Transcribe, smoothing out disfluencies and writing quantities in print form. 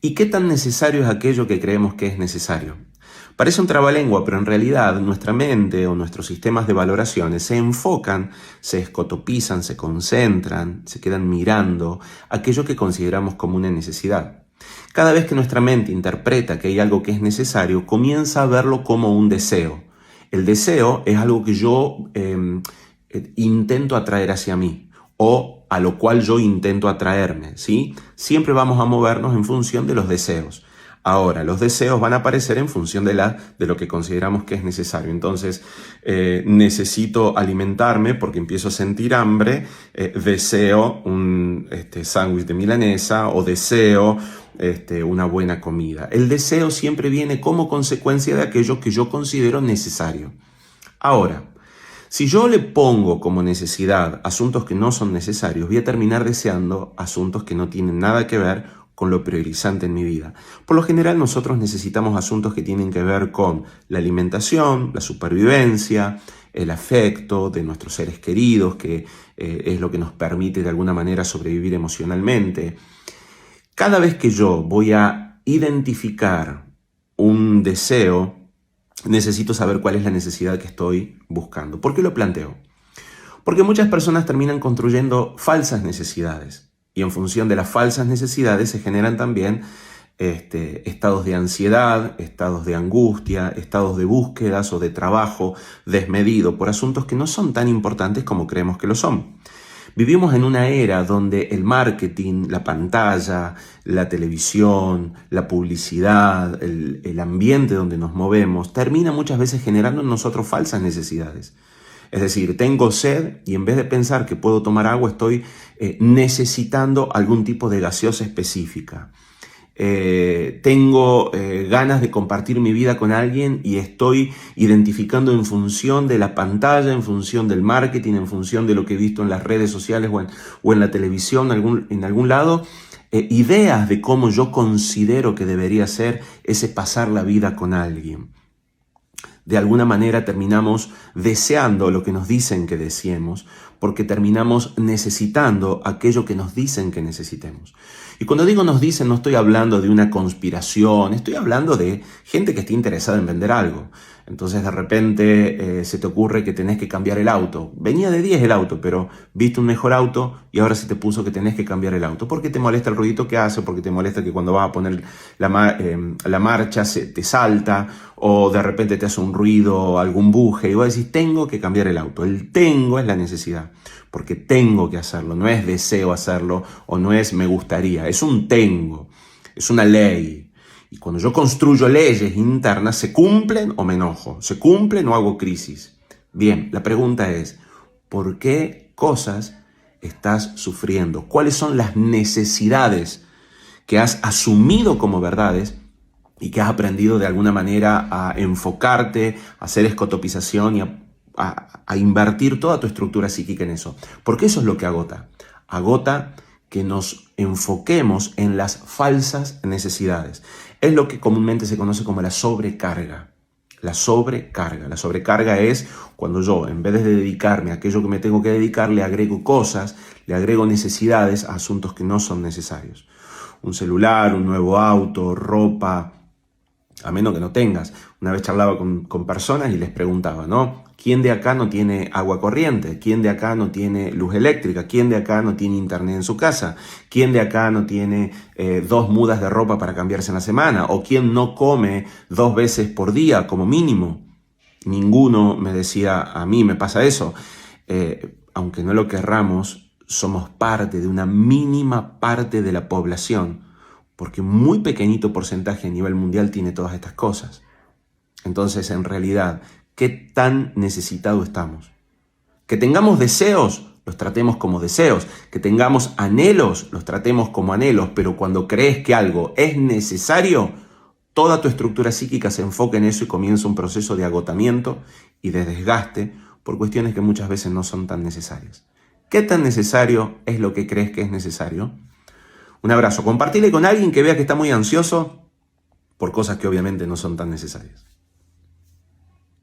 ¿Y qué tan necesario es aquello que creemos que es necesario? Parece un trabalengua, pero en realidad nuestra mente o nuestros sistemas de valoraciones se enfocan, se escotopizan, se concentran, se quedan mirando aquello que consideramos como una necesidad. Cada vez que nuestra mente interpreta que hay algo que es necesario, comienza a verlo como un deseo. El deseo es algo que yo intento atraer hacia mí o a lo cual yo intento atraerme, ¿sí? Siempre vamos a movernos en función de los deseos. Ahora, los deseos van a aparecer en función de lo que consideramos que es necesario. Entonces, necesito alimentarme porque empiezo a sentir hambre, deseo un sándwich de milanesa o deseo una buena comida. El deseo siempre viene como consecuencia de aquello que yo considero necesario. Ahora, si yo le pongo como necesidad asuntos que no son necesarios, voy a terminar deseando asuntos que no tienen nada que ver con lo priorizante en mi vida. Por lo general nosotros necesitamos asuntos que tienen que ver con la alimentación, la supervivencia, el afecto de nuestros seres queridos, que es lo que nos permite de alguna manera sobrevivir emocionalmente. Cada vez que yo voy a identificar un deseo, necesito saber cuál es la necesidad que estoy buscando. ¿Por qué lo planteo? Porque muchas personas terminan construyendo falsas necesidades. Y en función de las falsas necesidades se generan también estados de ansiedad, estados de angustia, estados de búsquedas o de trabajo desmedido por asuntos que no son tan importantes como creemos que lo son. Vivimos en una era donde el marketing, la pantalla, la televisión, la publicidad, el ambiente donde nos movemos, termina muchas veces generando en nosotros falsas necesidades. Es decir, tengo sed y en vez de pensar que puedo tomar agua, estoy necesitando algún tipo de gaseosa específica. Tengo ganas de compartir mi vida con alguien y estoy identificando en función de la pantalla, en función del marketing, en función de lo que he visto en las redes sociales o en la televisión, en algún lado, ideas de cómo yo considero que debería ser ese pasar la vida con alguien. De alguna manera terminamos deseando lo que nos dicen que deseemos, porque terminamos necesitando aquello que nos dicen que necesitemos. Y cuando digo nos dicen, no estoy hablando de una conspiración, estoy hablando de gente que esté interesada en vender algo. Entonces de repente se te ocurre que tenés que cambiar el auto. Venía de 10 el auto, pero viste un mejor auto y ahora se te puso que tenés que cambiar el auto. ¿Por qué te molesta el ruidito que hace? ¿Porque te molesta que cuando vas a poner la marcha te salta? O de repente te hace un ruido, algún buje y vos decís, tengo que cambiar el auto. El tengo es la necesidad, porque tengo que hacerlo. No es deseo hacerlo o no es me gustaría. Es un tengo, es una ley. Y cuando yo construyo leyes internas, ¿se cumplen o me enojo? ¿Se cumplen o hago crisis? Bien, la pregunta es, ¿por qué cosas estás sufriendo? ¿Cuáles son las necesidades que has asumido como verdades y que has aprendido de alguna manera a enfocarte, a hacer escotopización y a invertir toda tu estructura psíquica en eso? Porque eso es lo que agota. Agota que nos enfoquemos en las falsas necesidades. Es lo que comúnmente se conoce como la sobrecarga. La sobrecarga es cuando yo, en vez de dedicarme a aquello que me tengo que dedicar, le agrego cosas, le agrego necesidades a asuntos que no son necesarios. Un celular, un nuevo auto, ropa, a menos que no tengas. Una vez charlaba con personas y les preguntaba, ¿no? ¿Quién de acá no tiene agua corriente? ¿Quién de acá no tiene luz eléctrica? ¿Quién de acá no tiene internet en su casa? ¿Quién de acá no tiene 2 mudas de ropa para cambiarse en la semana? ¿O quién no come 2 veces por día como mínimo? Ninguno me decía, a mí me pasa eso. Aunque no lo querramos, somos parte de una mínima parte de la población, porque un muy pequeñito porcentaje a nivel mundial tiene todas estas cosas. Entonces, en realidad, ¿qué tan necesitados estamos? Que tengamos deseos, los tratemos como deseos. Que tengamos anhelos, los tratemos como anhelos. Pero cuando crees que algo es necesario, toda tu estructura psíquica se enfoca en eso y comienza un proceso de agotamiento y de desgaste por cuestiones que muchas veces no son tan necesarias. ¿Qué tan necesario es lo que crees que es necesario? Un abrazo. Compartile con alguien que vea que está muy ansioso por cosas que obviamente no son tan necesarias.